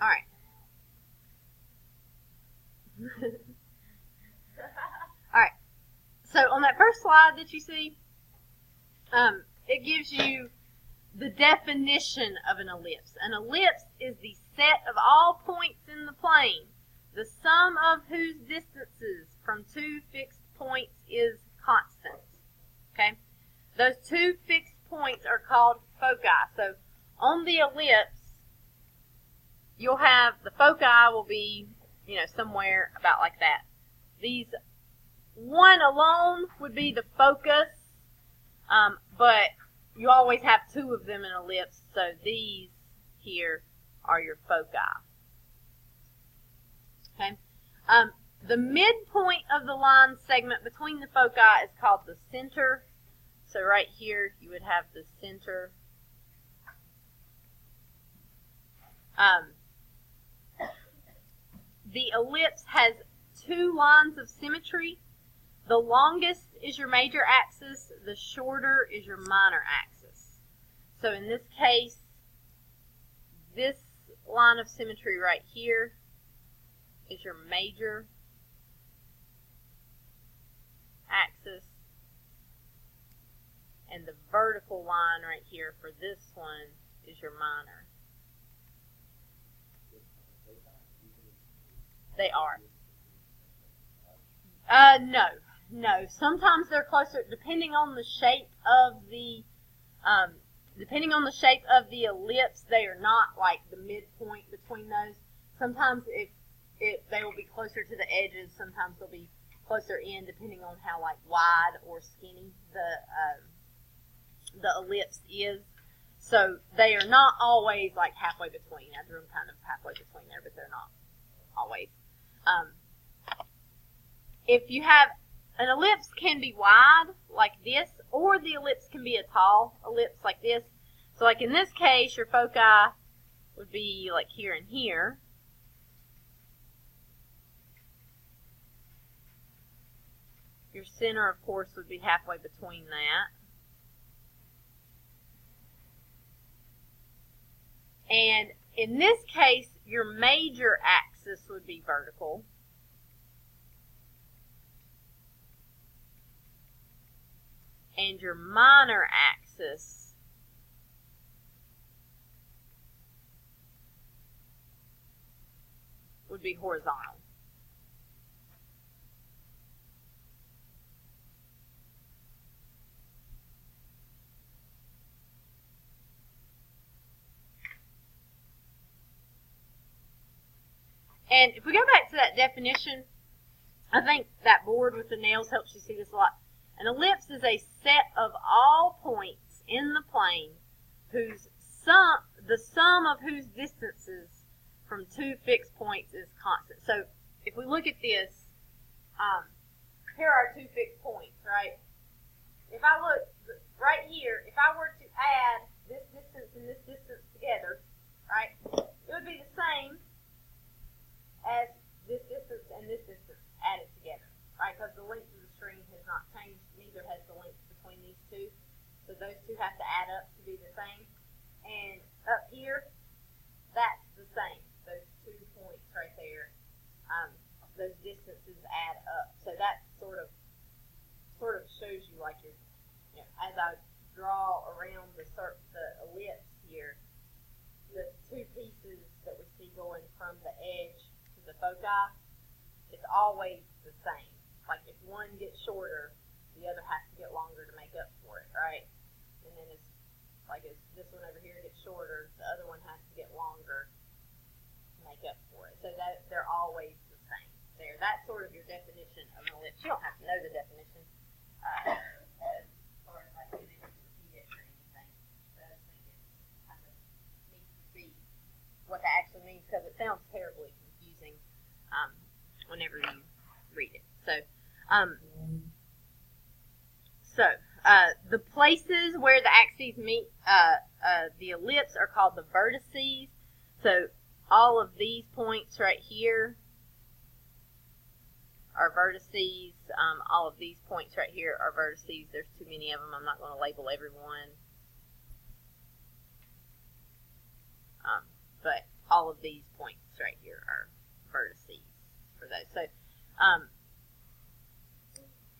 All right. All right. So on that first slide that you see, it gives you the definition of an ellipse. An ellipse is the set of all points in the plane, the sum of whose distances from two fixed points is constant. Okay? Those two fixed points are called foci. So on the ellipse, you'll have the foci will be, somewhere about like that. These one alone would be the focus, but you always have two of them in an ellipse, so these here are your foci. Okay. The midpoint of the line segment between the foci is called the center. So right here you would have the center. The ellipse has two lines of symmetry. The longest is your major axis. The shorter is your minor axis. So in this case, this line of symmetry right here is your major axis. And the vertical line right here for this one is your minor. They are. No. Sometimes they're closer, depending on the shape of the ellipse. They are not like the midpoint between those. Sometimes they will be closer to the edges. Sometimes they'll be closer in, depending on how like wide or skinny the ellipse is. So they are not always like halfway between. I drew them kind of halfway between there, but they're not always. If you have an ellipse can be wide like this, or the ellipse can be a tall ellipse like this. So like in this case, your foci would be like here and here. Your center, of course, would be halfway between that. And in this case, your major axis would be vertical. And your minor axis would be horizontal. And if we go back to that definition, I think that board with the nails helps you see this a lot. An ellipse is a set of all points in the plane the sum of whose distances from two fixed points is constant. So if we look at this, here are two fixed points, right? If I look right here, if I were to add this distance and this distance together, right, it would be the same as this distance and this distance added together, right? Because the length of the string has not changed. Neither has the length between these two. So those two have to add up to be the same. And up here, that's the same. Those 2 points right there, those distances add up. So that sort of shows you like as I draw around the ellipse here, the two pieces that we see going from the edge to the foci, it's always the same. Like if one gets shorter, the other has to get longer to make up for it, right? And then it's like as this one over here gets shorter, the other one has to get longer to make up for it. So that they're always the same. There, that's sort of your definition of an ellipse. You don't have to know the definition as far as like you need to repeat it or anything. But I just think it's kind of neat to see what that actually means, because it sounds terribly confusing whenever you read it. The places where the axes meet the ellipse are called the vertices. So all of these points right here are vertices. All of these points right here are vertices. There's too many of them. I'm not going to label every one. But all of these points right here are vertices for those. So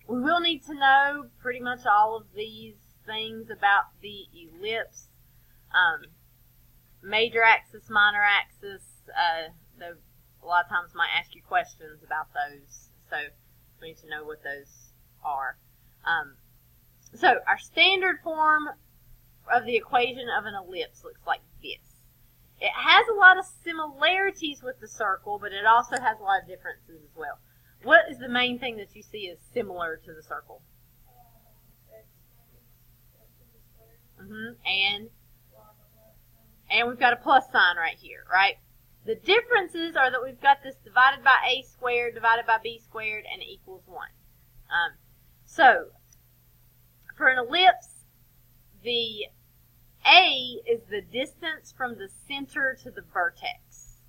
we will need to know pretty much all of these things about the ellipse. Major axis, minor axis, a lot of times might ask you questions about those, so we need to know what those are. So our standard form of the equation of an ellipse looks like this. It has a lot of similarities with the circle, but it also has a lot of differences as well. What is the main thing that you see as similar to the circle? And we've got a plus sign right here, right? The differences are that we've got this divided by a squared, divided by b squared, and equals 1. So, for an ellipse, the a is the distance from the center to the vertex.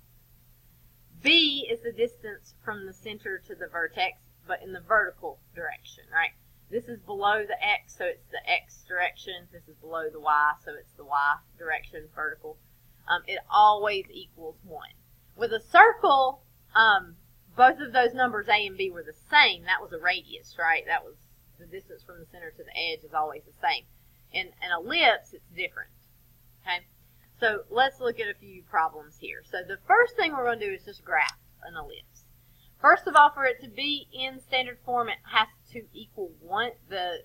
B is the distance from the center to the vertex, but in the vertical direction, right? This is below the x, so it's the x direction. This is below the y, so it's the y direction, vertical. It always equals 1. With a circle, both of those numbers, a and b, were the same. That was a radius, right? That was the distance from the center to the edge is always the same. In an ellipse, it's different. Okay? So let's look at a few problems here. So the first thing we're going to do is just graph an ellipse. First of all, for it to be in standard form, it has to equal 1. The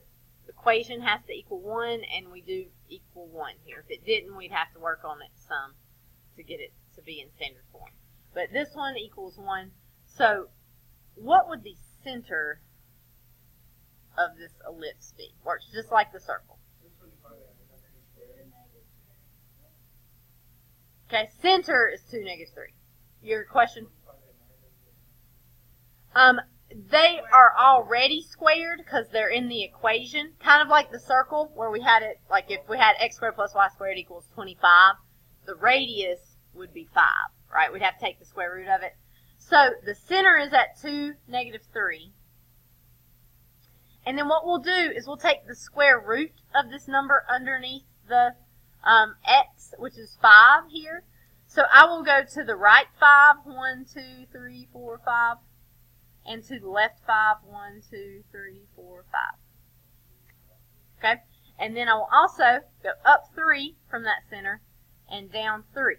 equation has to equal 1, and we do equal 1 here. If it didn't, we'd have to work on it some to get it to be in standard form. But this one equals 1. So what would the center of this ellipse be? Works just like the circle. Okay, center is 2, -3. Your question? They are already squared because they're in the equation, kind of like the circle where we had it, like if we had x squared plus y squared equals 25, the radius would be 5, right? We'd have to take the square root of it. So the center is at 2, -3. And then what we'll do is we'll take the square root of this number underneath the x, which is 5 here. So I will go to the right 5, 1, 2, 3, 4, 5. And to the left 5, 1, 2, 3, 4, 5. Okay? And then I will also go up 3 from that center and down 3.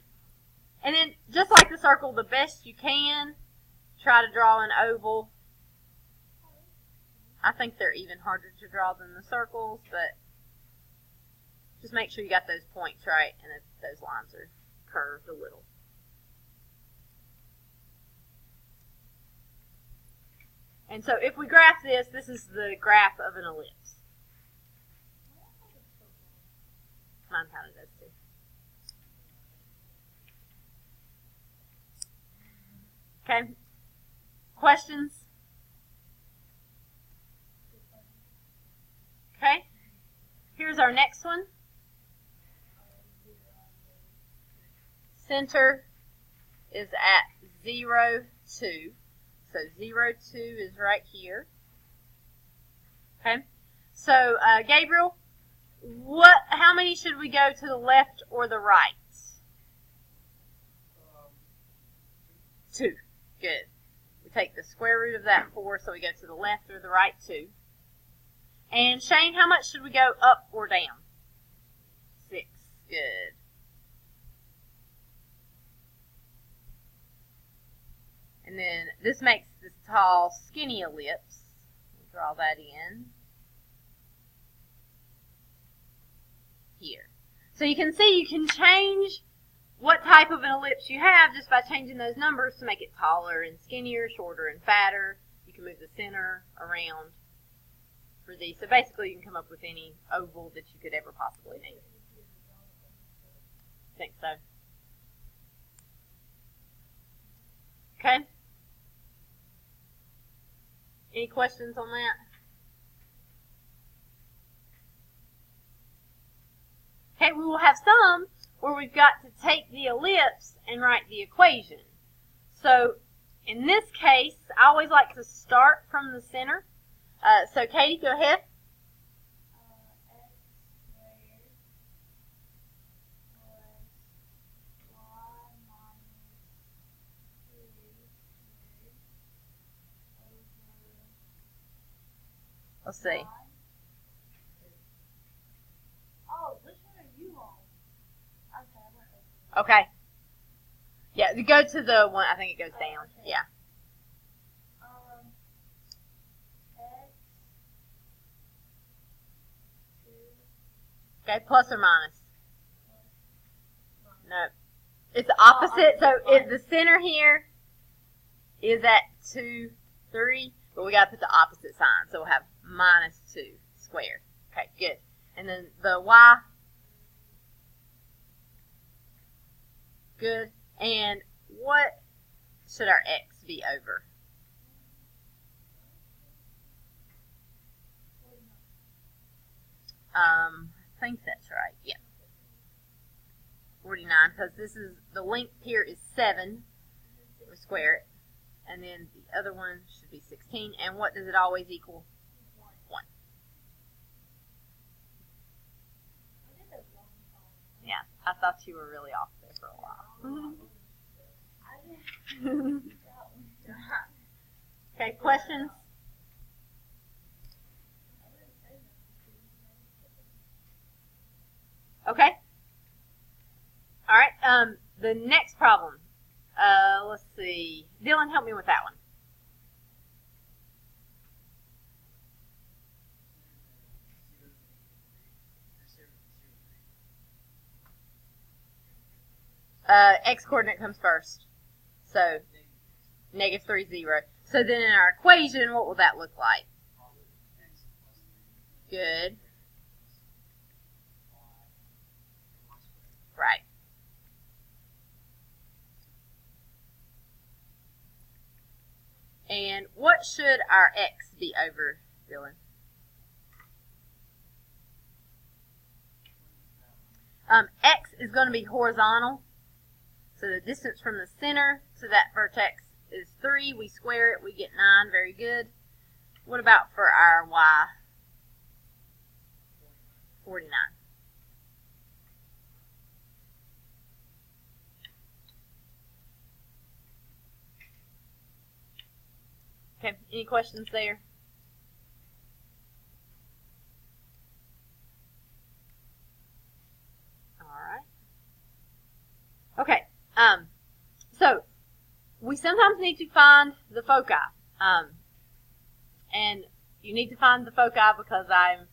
And then, just like the circle, the best you can, try to draw an oval. I think they're even harder to draw than the circles, but just make sure you got those points right and that those lines are curved a little. And so if we graph this, this is the graph of an ellipse. Mine kind of does too. Okay. Questions? Okay. Here's our next one. Center is at 0, 2. So 0, 2 is right here. Okay. So Gabriel, how many should we go to the left or the right? 2. Good. We take the square root of that 4, so we go to the left or the right 2. And Shane, how much should we go up or down? 6. Good. And then this makes this tall, skinny ellipse. We'll draw that in here. So you can see you can change what type of an ellipse you have just by changing those numbers to make it taller and skinnier, shorter and fatter. You can move the center around for these. So basically you can come up with any oval that you could ever possibly need. I think so. Okay. Any questions on that? Okay, we will have some where we've got to take the ellipse and write the equation. So in this case, I always like to start from the center. So Katie, go ahead. X squared plus y minus Let's see. Oh, which one are you on? Okay, I went over. Okay. Yeah, you go to the one. I think it goes down. Okay. Yeah. X. Okay, plus or minus? No. It's the opposite. So the center here is at 2, 3, but we got to put the opposite sign. So we'll have minus 2 squared. Okay, good. And then the y. Good. And what should our x be over? I think that's right. Yeah. 49, because this is, the length here is 7. We square it. And then the other one should be 16. And what does it always equal? 1. Yeah, I thought you were really off there for a while. Okay, questions? Okay. All right. The next problem. Let's see. Dylan, help me with that one. X coordinate comes first. So, -3, 0. So then in our equation, what will that look like? Good. Right. And what should our x be over, Dylan? X is going to be horizontal. So the distance from the center to that vertex is 3. We square it, we get 9. Very good. What about for our y? 49. Okay, any questions there? All right. Okay, so we sometimes need to find the foci. And you need to find the foci because I'm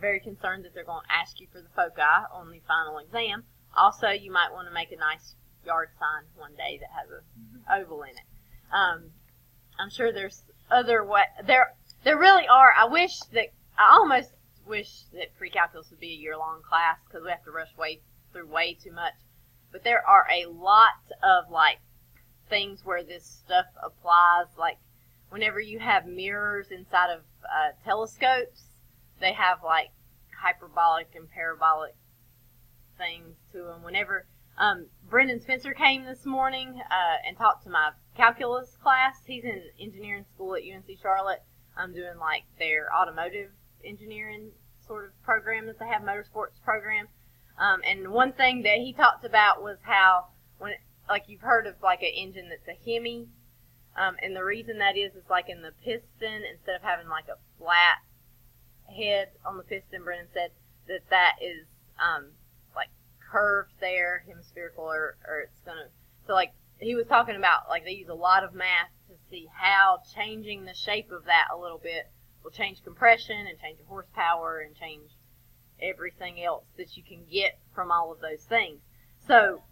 very concerned that they're going to ask you for the foci on the final exam. Also, you might want to make a nice yard sign one day that has an oval in it. I'm sure there's other way. There really are. I almost wish that pre-calculus would be a year-long class because we have to rush through way too much. But there are a lot of things where this stuff applies. Like whenever you have mirrors inside of telescopes, they have hyperbolic and parabolic things to them. Whenever Brendan Spencer came this morning and talked to my calculus class. He's in engineering school at UNC Charlotte. I'm doing their automotive engineering sort of program that they have, motorsports program. And one thing that he talked about was how when you've heard of an engine that's a Hemi, and the reason that is in the piston, instead of having a flat head on the piston, Brennan said that is curved there, hemispherical, or it's gonna. So he was talking about they use a lot of math to see how changing the shape of that a little bit will change compression and change your horsepower and change everything else that you can get from all of those things. So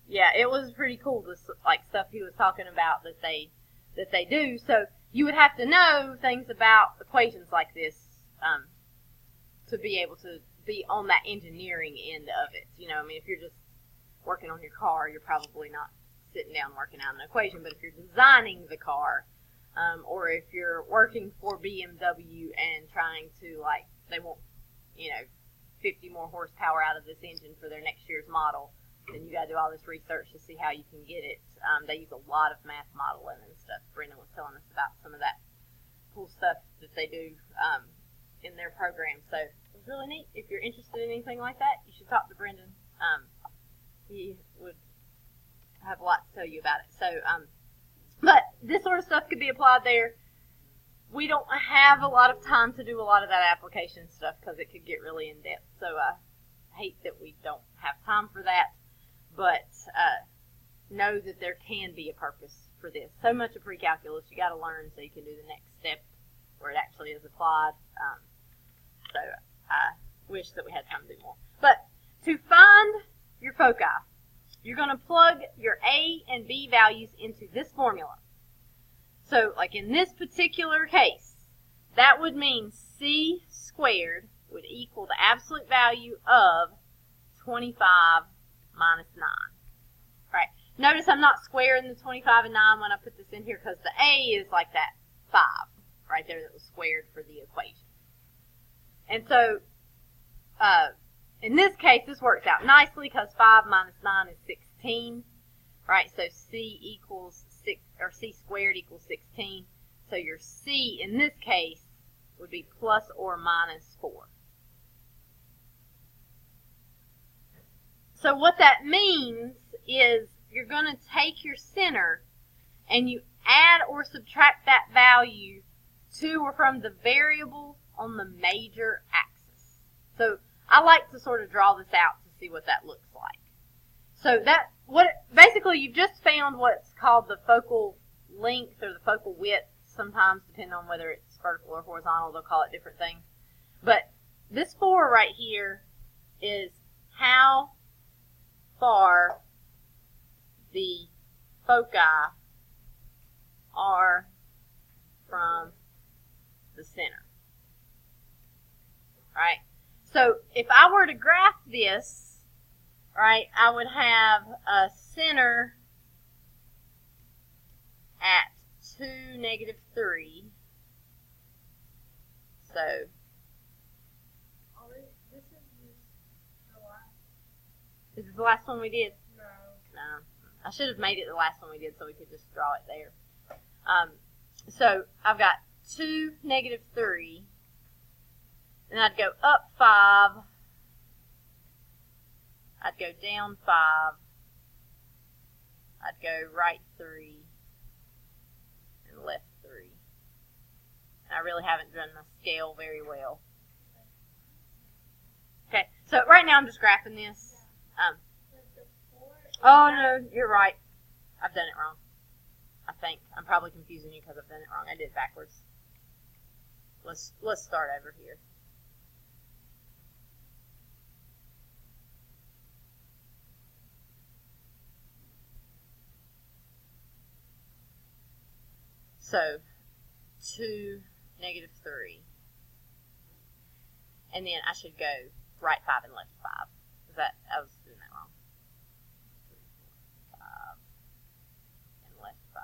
yeah, it was pretty cool, this stuff he was talking about that they do. So you would have to know things about equations like this to be able to be on that engineering end of it. If you're just working on your car, you're probably not sitting down working out an equation. But if you're designing the car, or if you're working for BMW and trying to they want 50 more horsepower out of this engine for their next year's model, then you got to do all this research to see how you can get it. They use a lot of math modeling and stuff. Brendan was telling us about some of that cool stuff that they do in their program. So it was really neat. If you're interested in anything like that, you should talk to Brendan. He would have a lot to tell you about it. So, but this sort of stuff could be applied there. we don't have a lot of time to do a lot of that application stuff because it could get really in depth. So I hate that we don't have time for that, but know that there can be a purpose for this. So much of pre-calculus you got to learn so you can do the next step where it actually is applied. So I wish that we had time to do more. But to find your foci, you're going to plug your A and B values into this formula. So, like in this particular case, that would mean C squared would equal the absolute value of 25 minus 9. Right. Notice I'm not squaring the 25 and 9 when I put this in here because the A is like that 5 right there that was squared for the equation. And so, in this case, this works out nicely because 5 minus 9 is 16. Right, so C equals 6, or C squared equals 16. So your C in this case would be plus or minus 4. So what that means is you're going to take your center and you add or subtract that value to or from the variable on the major axis. So I like to sort of draw this out to see what that looks like. So basically you've just found what's called the focal length or the focal width. Sometimes, depending on whether it's vertical or horizontal, they'll call it different things. But this 4 right here is how far the foci are from the center. Right? So if I were to graph this, right, I would have a center at 2, negative 3. So this is the last one we did? No. I should have made it the last one we did so we could just draw it there. So I've got 2, negative 3. Then I'd go up 5. I'd go down 5. I'd go right 3. And left 3. And I really haven't done my scale very well. Okay, so right now I'm just graphing this. Oh no, you're right. I've done it wrong. I think. I'm probably confusing you because I've done it wrong. I did it backwards. Let's start over here. So, 2, negative 3. And then I should go right 5 and left 5. I was doing that wrong. 3, 4, 5. And left 5.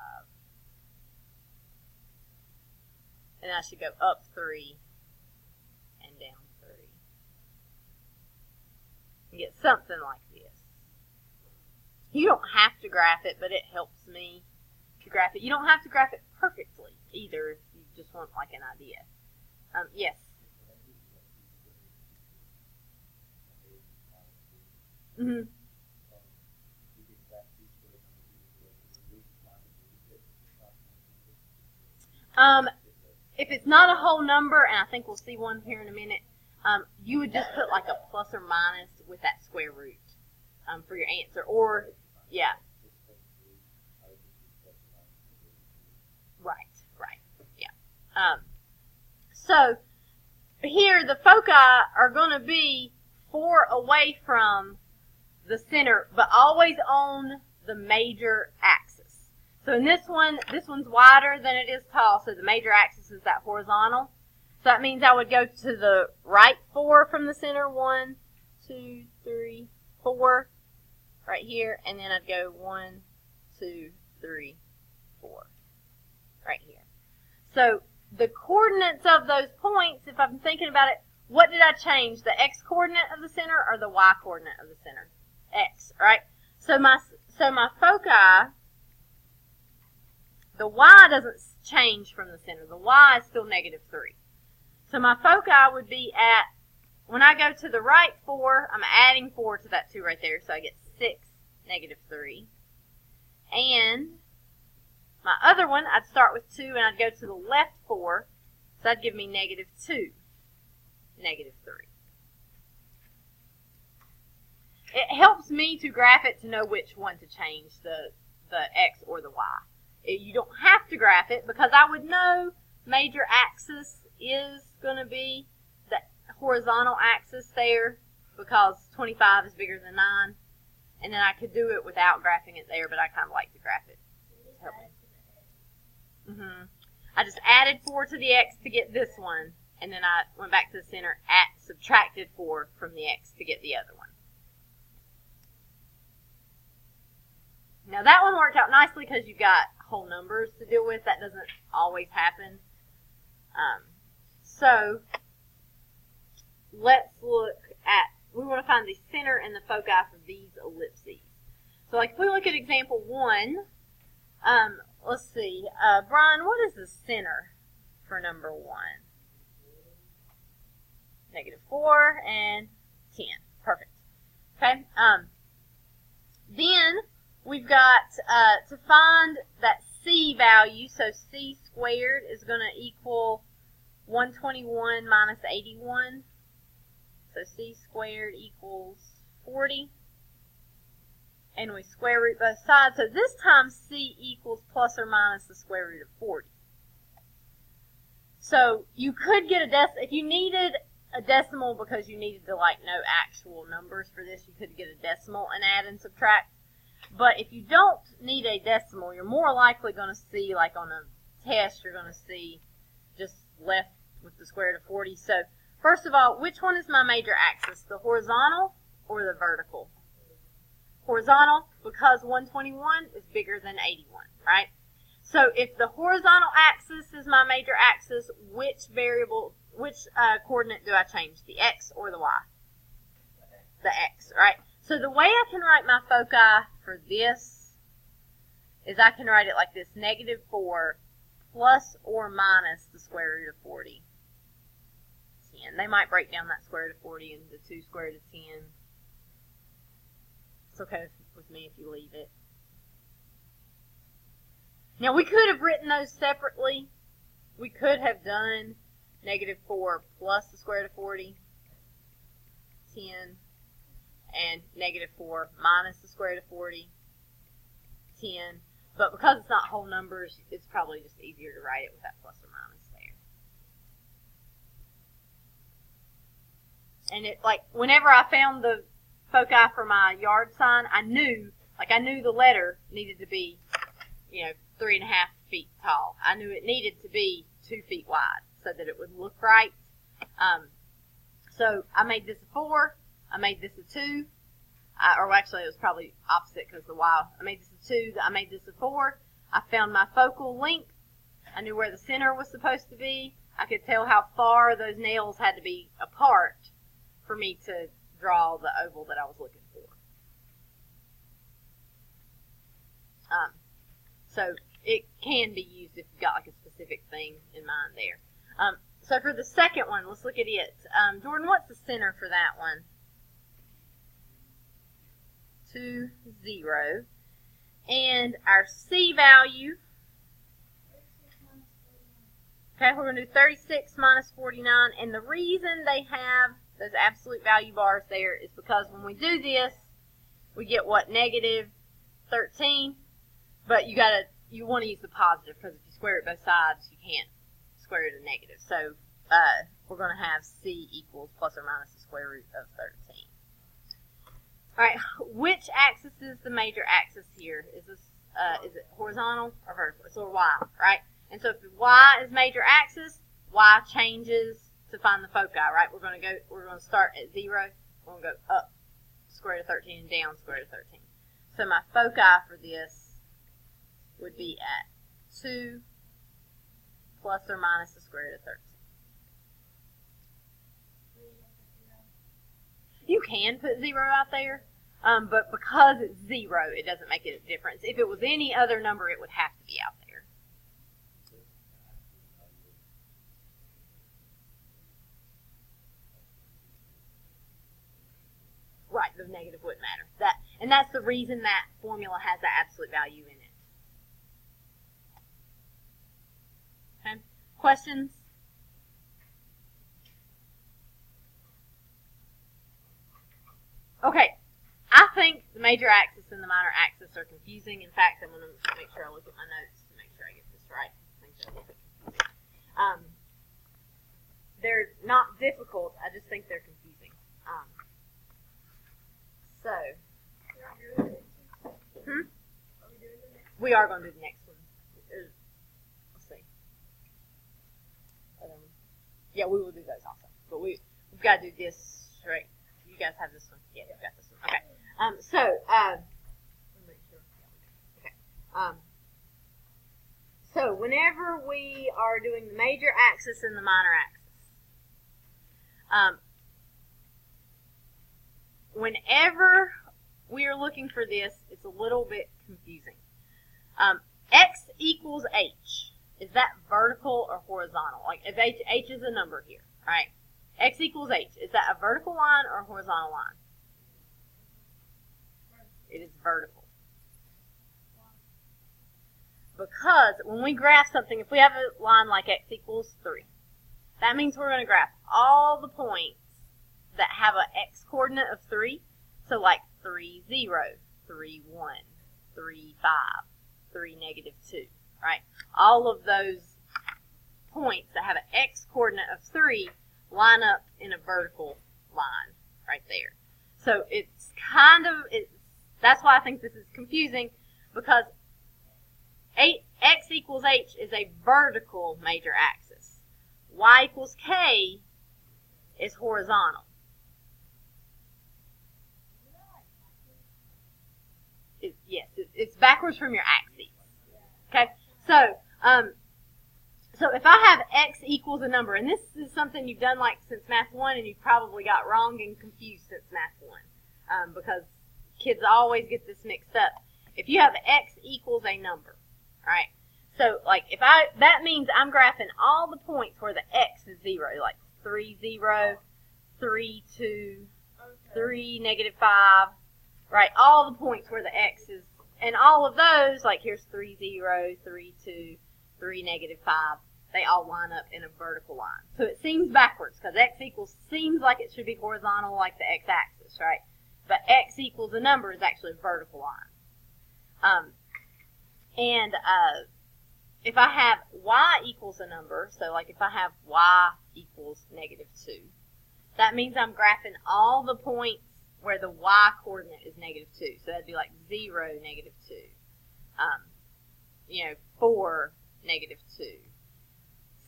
And then I should go up 3 and down 3. And get something like this. You don't have to graph it, but it helps me to graph it. You don't have to graph it perfectly either if you just want like an idea. Yes. Mm-hmm. If it's not a whole number, and I think we'll see one here in a minute, you would just put like a plus or minus with that square root for your answer. Or, yeah. Right, yeah. So, here the foci are going to be 4 away from the center, but always on the major axis. So in this one's wider than it is tall, so the major axis is that horizontal. So that means I would go to the right 4 from the center, 1, 2, 3, 4, right here, and then I'd go 1, 2, 3, 4, right here. So the coordinates of those points, if I'm thinking about it, what did I change? The x-coordinate of the center or the y-coordinate of the center? X, right? So my foci, the y doesn't change from the center. The y is still negative 3. So my foci would be at, when I go to the right 4, I'm adding 4 to that 2 right there, so I get 6, negative 3. And my other one, I'd start with 2 and I'd go to the left 4, So that'd give me negative 2, negative 3. It helps me to graph it to know which one to change, the x or the y. You don't have to graph it because I would know major axis is going to be the horizontal axis there because 25 is bigger than 9. And then I could do it without graphing it there, but I kind of like to graph it. I just added 4 to the x to get this one, and then I went back to the center, subtracted 4 from the x to get the other one. Now that one worked out nicely because you've got whole numbers to deal with. That doesn't always happen. So let's look at, we want to find the center and the foci for these ellipses. So like if we look at example 1, let's see, Brian, what is the center for number 1? Negative 4 and 10. Perfect. Okay. Then we've got to find that c value. So c squared is going to equal 121 minus 81. So c squared equals 40. And we square root both sides. So this time c equals plus or minus the square root of 40. So you could get a decimal. If you needed a decimal because you needed to like know actual numbers for this, you could get a decimal and add and subtract. But if you don't need a decimal, you're more likely going to see, like on a test, you're going to see just left with the square root of 40. So first of all, which one is my major axis, the horizontal or the vertical? Horizontal, because 121 is bigger than 81, right? So if the horizontal axis is my major axis, which variable, which coordinate do I change, the x or the y? The x, right? So the way I can write my foci for this is I can write it like this, negative 4 plus or minus the square root of 40. 10. They might break down that square root of 40 into 2 square root of 10. It's okay with me if you leave it. Now we could have written those separately. We could have done negative 4 plus the square root of 40, 10, and negative 4 minus the square root of 40, 10. But because it's not whole numbers, it's probably just easier to write it with that plus or minus there. And it, like, whenever I found the foci for my yard sign, I knew the letter needed to be, 3.5 feet tall. I knew it needed to be 2 feet wide so that it would look right. So I made this a 4. I made this a 2. Or actually, it was probably opposite because the Y. I made this a 2. I made this a 4. I found my focal length. I knew where the center was supposed to be. I could tell how far those nails had to be apart for me to draw the oval that I was looking for. So it can be used if you've got like a specific thing in mind there. So for the second one, let's look at it. Jordan, what's the center for that one? 2, 0. And our C value, okay, we're going to do 36 minus 49. And the reason they have those absolute value bars there is because when we do this, we get what, negative 13. But you want to use the positive because if you square it both sides, you can't square it a negative. So we're going to have C equals plus or minus the square root of 13. All right, which axis is the major axis here? Is it horizontal or vertical? It's Y, right? And so if Y is major axis, Y changes to find the foci, right? We're going to start at 0. We're going to go up square root of 13 and down square root of 13. So my foci for this would be at 2 plus or minus the square root of 13. You can put 0 out there, but because it's 0, it doesn't make a difference. If it was any other number, it would have to be out there. Right, the negative wouldn't matter. And that's the reason that formula has that absolute value in it. Okay. Questions? Okay, I think the major axis and the minor axis are confusing. In fact, I'm going to make sure I look at my notes to make sure I get this right. I think they're a little bit confusing. They're not difficult. I just think they're confusing. We are going to do the next one. Let's see. Yeah, we will do those also. But we've got to do this right. You guys have this one. Yeah, you've got this one. Okay. So whenever we are doing the major axis and the minor axis, whenever we are looking for this, it's a little bit confusing. X equals H. Is that vertical or horizontal? Like if H is a number here, right? X equals H. Is that a vertical line or a horizontal line? It is vertical. Because when we graph something, if we have a line like X equals 3, that means we're going to graph all the points that have an X coordinate of 3. So like 3, 0, 3, 1, 3, 5, 3, negative 2, right? All of those points that have an X coordinate of 3 line up in a vertical line right there. So it's that's why I think this is confusing, because X equals H is a vertical major axis. Y equals K is horizontal. It's backwards from your axes. Okay, so if I have X equals a number, and this is something you've done like since Math 1, and you've probably got wrong and confused since Math 1, because kids always get this mixed up. If you have X equals a number, right? So like that means I'm graphing all the points where the X is 0, like 3, 0, 3, 2, 3, negative 5, right? All the points where the X is, and all of those, like here's 3, 0, 3, 2, 3, negative 5, they all line up in a vertical line. So it seems backwards, because X equals seems like it should be horizontal like the X axis, right? But X equals a number is actually a vertical line. If I have Y equals a number, so like if I have Y equals negative 2, that means I'm graphing all the points where the Y coordinate is negative 2. So that'd be like 0, negative 2. 4, negative 2.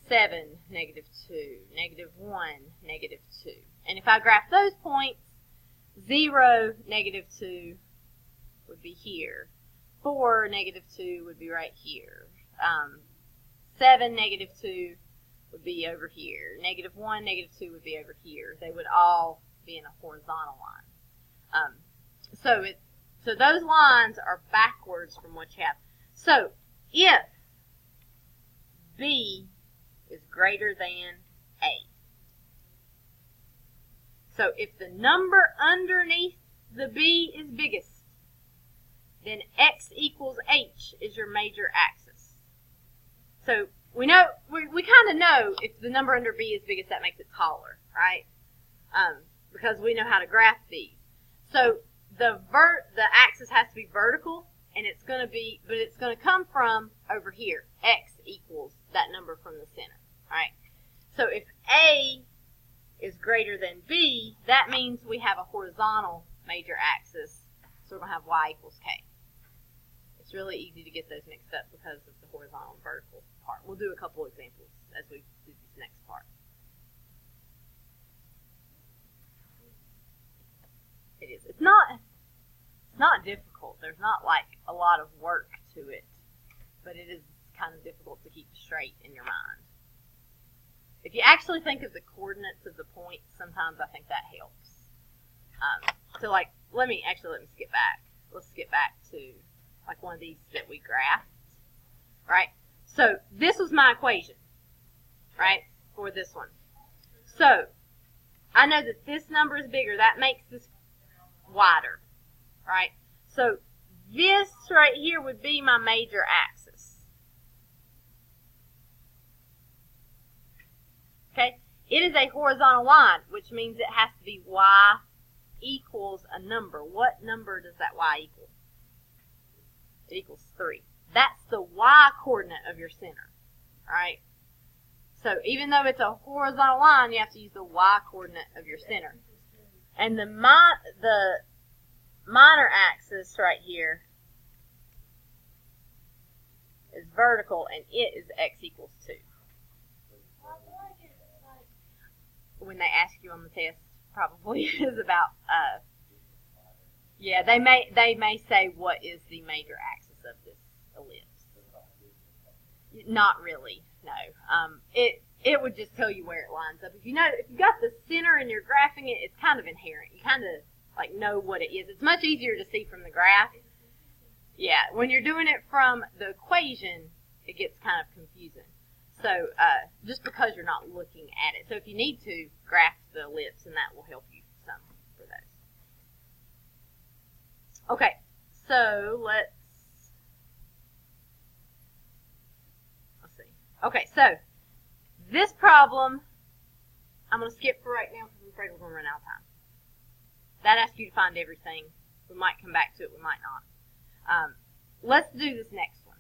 7, negative 2. Negative 1, negative 2. And if I graph those points, 0, negative 2 would be here. 4, negative 2 would be right here. 7, negative 2 would be over here. Negative 1, negative 2 would be over here. They would all be in a horizontal line. So those lines are backwards from what you have. So if B is greater than A. So if the number underneath the B is biggest, then X equals H is your major axis. So we know, we kind of know if the number under B is biggest, that makes it taller, right? Because we know how to graph these. So the axis has to be vertical, and it's going to come from over here. X equals that number from the center, right? So if A is greater than B, that means we have a horizontal major axis. So we're going to have Y equals K. It's really easy to get those mixed up because of the horizontal and vertical part. We'll do a couple examples as we do this next part. It is. It's not difficult. There's not like a lot of work to it, but it is kind of difficult to keep straight in your mind. If you actually think of the coordinates of the points, sometimes I think that helps. So like, let me skip back. Let's skip back to like one of these that we graphed, right? So this was my equation, right, for this one. So I know that this number is bigger. That makes this wider, right? So this right here would be my major axis. Okay? It is a horizontal line, which means it has to be Y equals a number, what number does that y equal? It equals 3. That's the y coordinate of your center. Alright? So even though it's a horizontal line, you have to use the y coordinate of your center. And the minor axis right here is vertical, and it is x equals 2. When they ask you on the test, probably is about, yeah, they may say what is the major axis of this ellipse. Not really, no. It would just tell you where it lines up. If you got the center and you're graphing it, it's kind of inherent. You kind of like know what it is. It's much easier to see from the graph. Yeah, when you're doing it from the equation, it gets kind of confusing. So just because you're not looking at it. So if you need to, graph the ellipse, and that will help you some for those. Okay, so let's see. Okay, so this problem, I'm going to skip for right now because I'm afraid we're going to run out of time. That asks you to find everything. We might come back to it, we might not. Let's do this next one.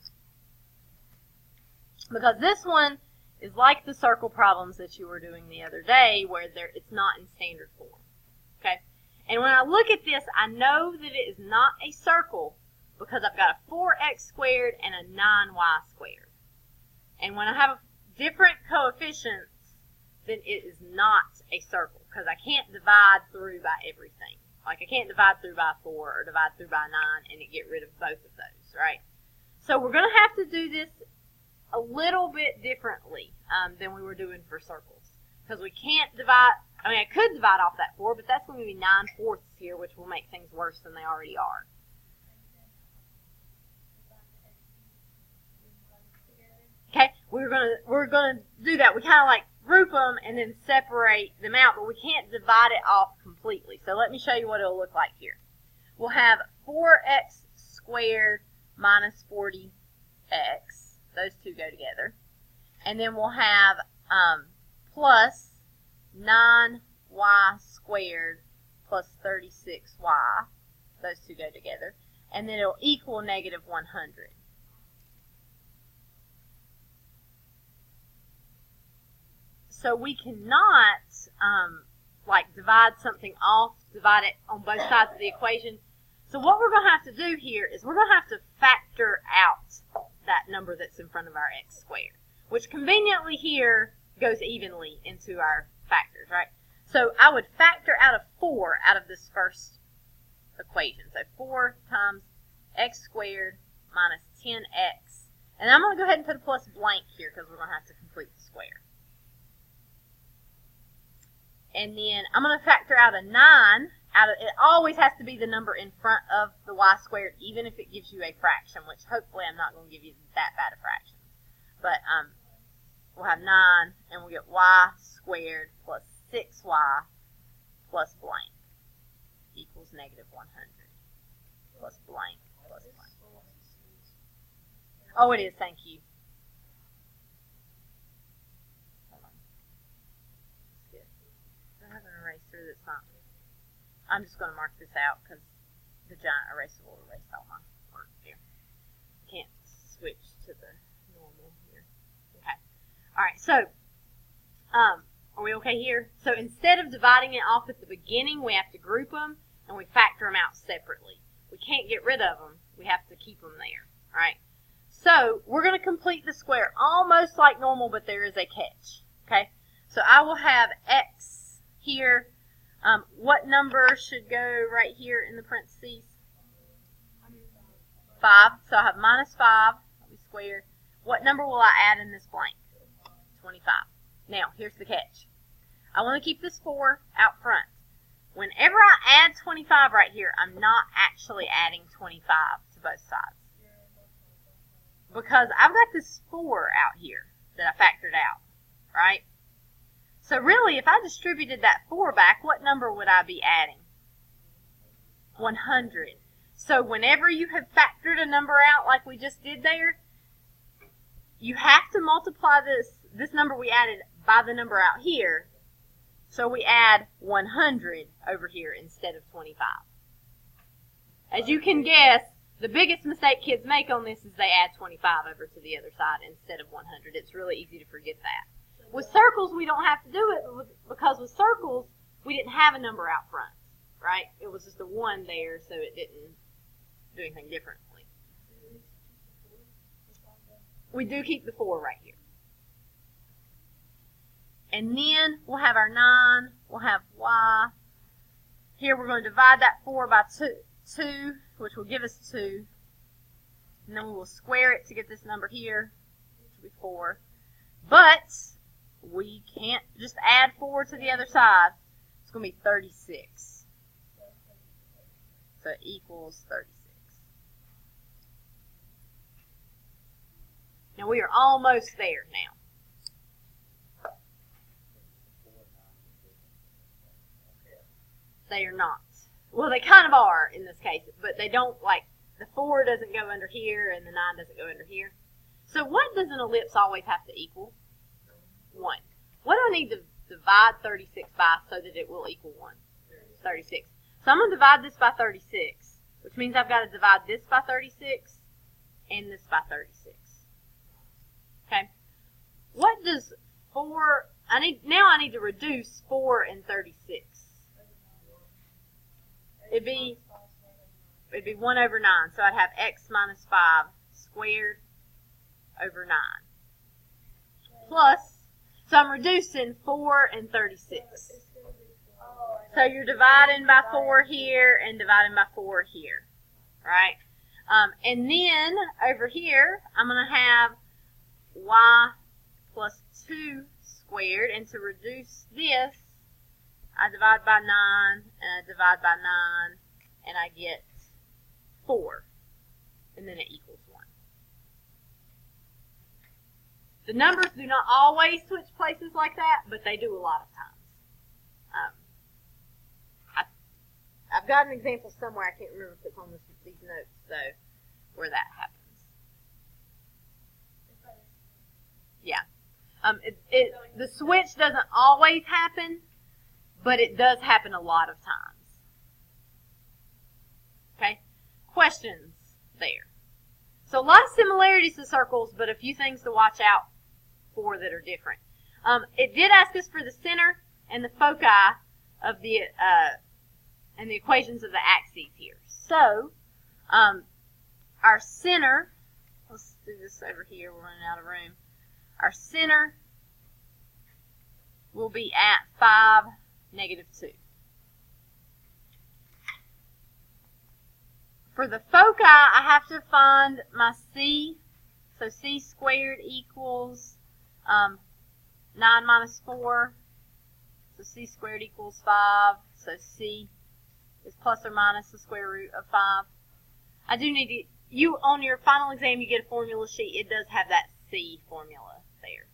Because this one is like the circle problems that you were doing the other day where it's not in standard form. Okay? And when I look at this, I know that it is not a circle because I've got a 4x squared and a 9y squared. And when I have different coefficients, then it is not a circle because I can't divide through by everything. Like I can't divide through by 4 or divide through by 9 and get rid of both of those, right? So we're going to have to do this a little bit differently than we were doing for circles. Because we can't divide, I mean I could divide off that 4, but that's going to be 9/4 here, which will make things worse than they already are. Okay, we're gonna do that. We kind of like group them and then separate them out, but we can't divide it off completely. So let me show you what it'll look like here. We'll have 4x squared minus 40x. Those two go together. And then we'll have plus 9y squared plus 36y. Those two go together. And then it'll equal negative 100. So we cannot like divide something off, divide it on both sides of the equation. So what we're going to have to do here is we're going to have to factor out that number that's in front of our x squared, which conveniently here goes evenly into our factors, right? So I would factor out a 4 out of this first equation. So 4 times x squared minus 10x. And I'm going to go ahead and put a plus blank here because we're going to have to complete the square. And then I'm going to factor out a 9 out of, it always has to be the number in front of the y squared, even if it gives you a fraction, which hopefully I'm not going to give you that bad a fraction. But we'll have 9, and we'll get y squared plus 6y plus blank equals negative 100 plus blank plus blank. Oh, it is. Thank you. I have an eraser that's not. I'm just going to mark this out because the giant eraser will erase all my work here. Can't switch to the normal here. Okay. All right. So, are we okay here? So instead of dividing it off at the beginning, we have to group them and we factor them out separately. We can't get rid of them. We have to keep them there. All right. So we're going to complete the square almost like normal, but there is a catch. Okay. So I will have x here. What number should go right here in the parentheses? 5. So I have minus 5. That'll be squared. What number will I add in this blank? 25. Now, here's the catch. I want to keep this 4 out front. Whenever I add 25 right here, I'm not actually adding 25 to both sides. Because I've got this 4 out here that I factored out, right? So really, if I distributed that 4 back, what number would I be adding? 100. So whenever you have factored a number out like we just did there, you have to multiply this number we added by the number out here So we add 100 over here instead of 25. As you can guess, the biggest mistake kids make on this is they add 25 over to the other side instead of 100. It's really easy to forget that. With circles, we don't have to do it because with circles, we didn't have a number out front, right? It was just a 1 there, so it didn't do anything differently. We do keep the 4 right here. And then we'll have our 9. We'll have y. Here we're going to divide that 4 by 2, which will give us 2. And then we will square it to get this number here, which will be 4. But we can't just add 4 to the other side. It's going to be 36. So it equals 36. Now we are almost there now. They are not. Well, they kind of are in this case, but they don't, like, the 4 doesn't go under here and the 9 doesn't go under here. So what does an ellipse always have to equal? 1. What do I need to divide 36 by so that it will equal 1? 36. So I'm going to divide this by 36, which means I've got to divide this by 36 and this by 36. Okay. What does 4, I need to reduce 4 and 36. It'd be 1 over 9. So I'd have x minus 5 squared over 9. Plus, so I'm reducing 4 and 36. So you're dividing by 4 here and dividing by 4 here. Right? And then over here, I'm going to have y plus 2 squared. And to reduce this, I divide by 9 and I divide by 9 and I get 4. And then it equals 1. The numbers do not always switch places like that, but they do a lot of times. I've got an example somewhere. I can't remember if it's on these notes, though, where that happens. Yeah. The switch doesn't always happen, but it does happen a lot of times. Okay? Questions there. So a lot of similarities to circles, but a few things to watch out for that are different. It did ask us for the center and the foci of the and the equations of the axes here. So our center, let's do this over here. We're running out of room. Our center will be at 5, -2. For the foci, I have to find my c. So c squared equals 9 minus 4. So c squared equals 5. So c is plus or minus the square root of 5. I do need to, on your final exam, you get a formula sheet. It does have that c formula there.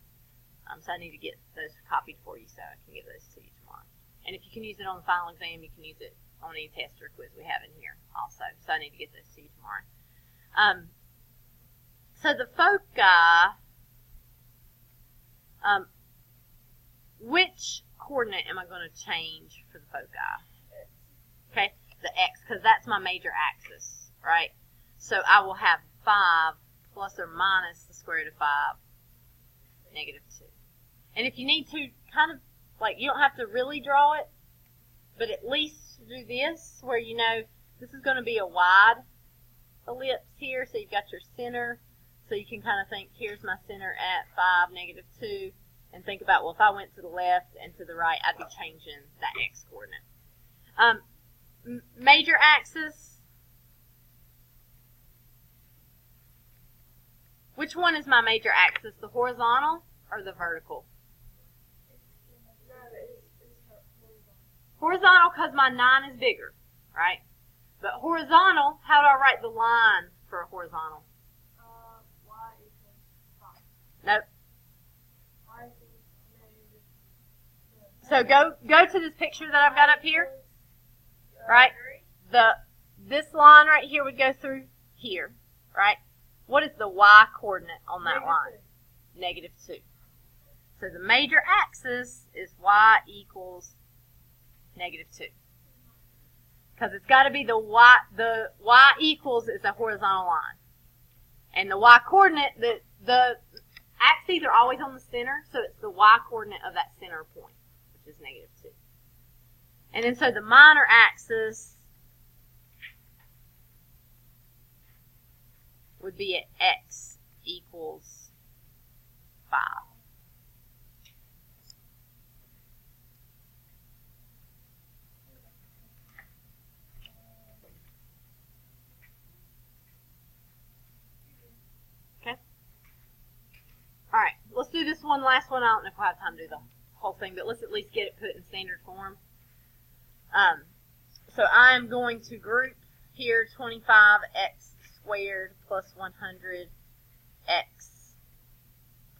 So I need to get those copied for you so I can give those to you tomorrow. And if you can use it on the final exam, you can use it on any test or quiz we have in here also. So I need to get those to you tomorrow. So the foci, which coordinate am I going to change for the foci? Okay, the x, because that's my major axis, right? So I will have 5 plus or minus the square root of 5, -2. And if you need to kind of, like, you don't have to really draw it, but at least do this where you know this is going to be a wide ellipse here. So you've got your center. So you can kind of think, here's my center at 5, -2. And think about, well, if I went to the left and to the right, I'd be changing that x coordinate. Major axis. Which one is my major axis, the horizontal or the vertical? Horizontal because my 9 is bigger, right? But horizontal, how do I write the line for a horizontal? Y equals 5. Nope. Y equals -2. So go to this picture that I've got up here, right? This line right here would go through here, right? What is the y coordinate on that line? -2. So the major axis is y equals -2. Because it's got to be the y equals is a horizontal line. And the y coordinate, the axes are always on the center, so it's the y coordinate of that center point, which is -2. And then so the minor axis would be at x equals 5. Okay? Alright, let's do this one last one. I don't know if we'll have time to do the whole thing, but let's at least get it put in standard form. So I'm going to group here 25x squared plus 100x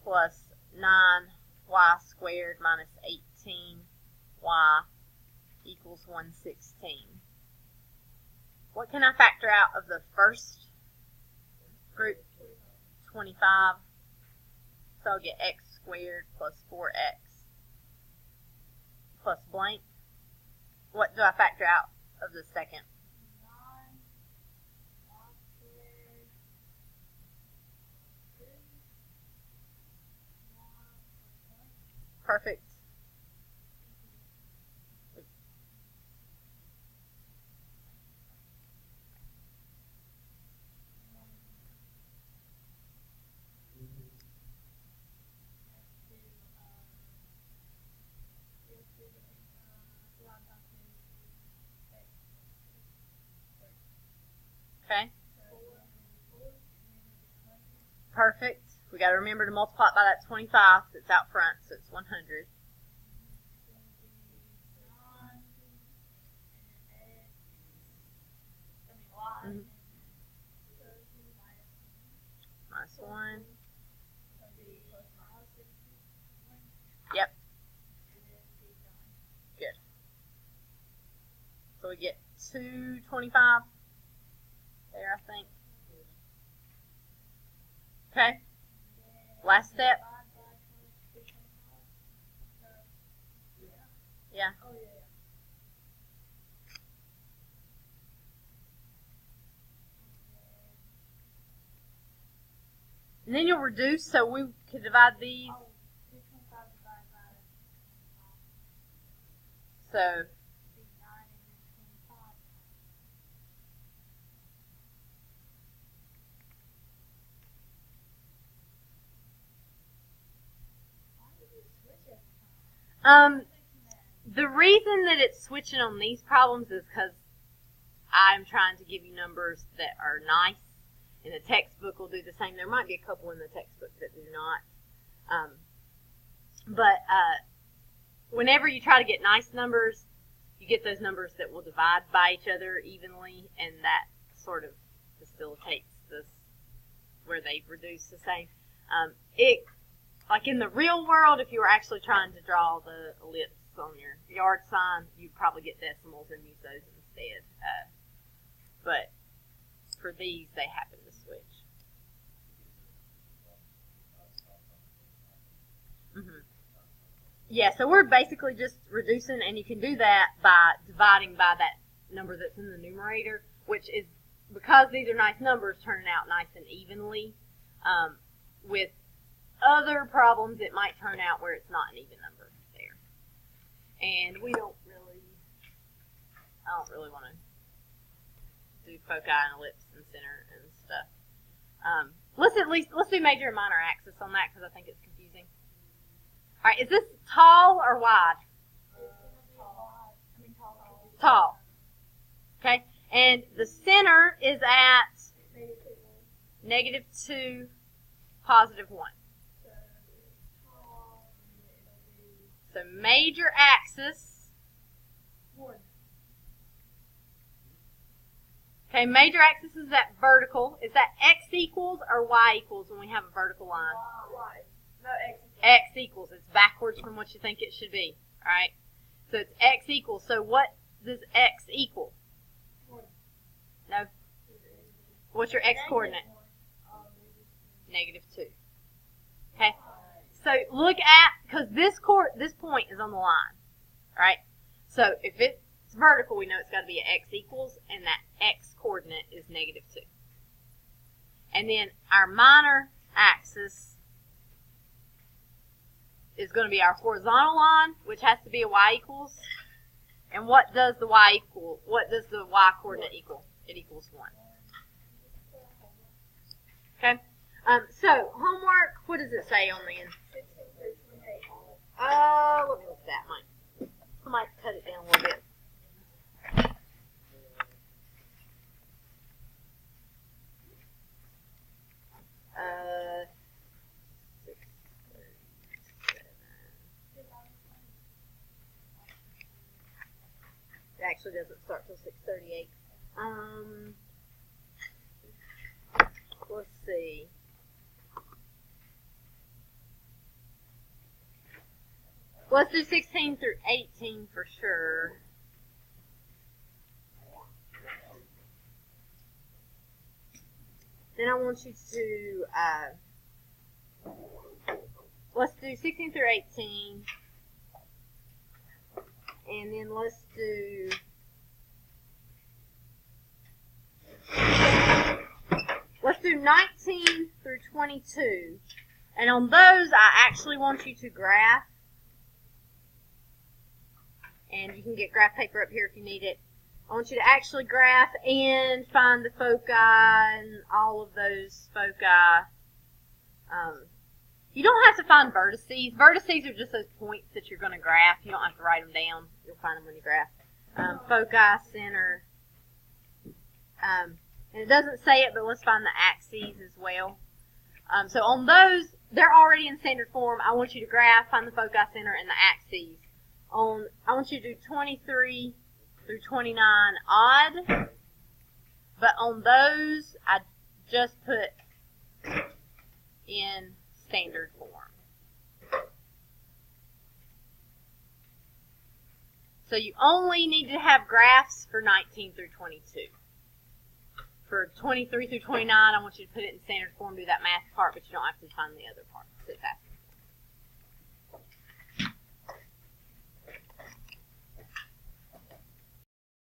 plus 9y squared minus 18y equals 116. What can I factor out of the first group? 25. So I'll get x squared plus 4x plus blank. What do I factor out of the second? Perfect. Okay. Perfect. We got to remember to multiply it by that 25 that's out front, so it's 100. Mm-hmm. Minus 1. Yep. Good. So we get 225 there, I think. Okay. Last step. Yeah. And then you'll reduce, so we could divide these. So the reason that it's switching on these problems is because I'm trying to give you numbers that are nice. And the textbook will do the same. There might be a couple in the textbook that do not. But whenever you try to get nice numbers, you get those numbers that will divide by each other evenly, and that sort of facilitates this where they reduce the same. Like in the real world, if you were actually trying to draw the ellipse on your yard sign, you'd probably get decimals and use those instead. But for these, they happen to switch. Mm-hmm. Yeah, so we're basically just reducing, and you can do that by dividing by that number that's in the numerator, which is, because these are nice numbers, turning out nice and evenly. With other problems, it might turn out where it's not an even number there. And I don't really want to do foci and ellipse and center and stuff. Let's do major and minor axis on that because I think it's confusing. All right, is this tall or wide? Tall. Okay, and the center is at -2, +1. So major axis. Okay, major axis is that vertical. Is that x equals or y equals when we have a vertical line? Y. No, x. X equals. It's backwards from what you think it should be. All right. So it's x equals. So what does x equal? No. What's your x coordinate? -2. Okay. So look at, because this point is on the line, right? So if it's vertical, we know it's got to be an x equals, and that x coordinate is -2. And then our minor axis is going to be our horizontal line, which has to be a y equals. And what does the y equal? What does the y coordinate equal? It equals 1. Okay. So homework. What does it say on the end? Let me look at that, Mike. I might cut it down a little bit. It actually doesn't start till 6:38. Let's see. Let's do 16 through 18 for sure. Then I want you to, let's do 16 through 18. And then let's do 19 through 22. And on those, I actually want you to graph. And you can get graph paper up here if you need it. I want you to actually graph and find the foci and all of those foci. You don't have to find vertices. Vertices are just those points that you're going to graph. You don't have to write them down. You'll find them when you graph. Foci, center. And it doesn't say it, but let's find the axes as well. So on those, they're already in standard form. I want you to graph, find the foci, center, and the axes. I want you to do 23 through 29 odd. But on those, I just put in standard form. So you only need to have graphs for 19 through 22. For 23 through 29, I want you to put it in standard form, do that math part, but you don't have to find the other part.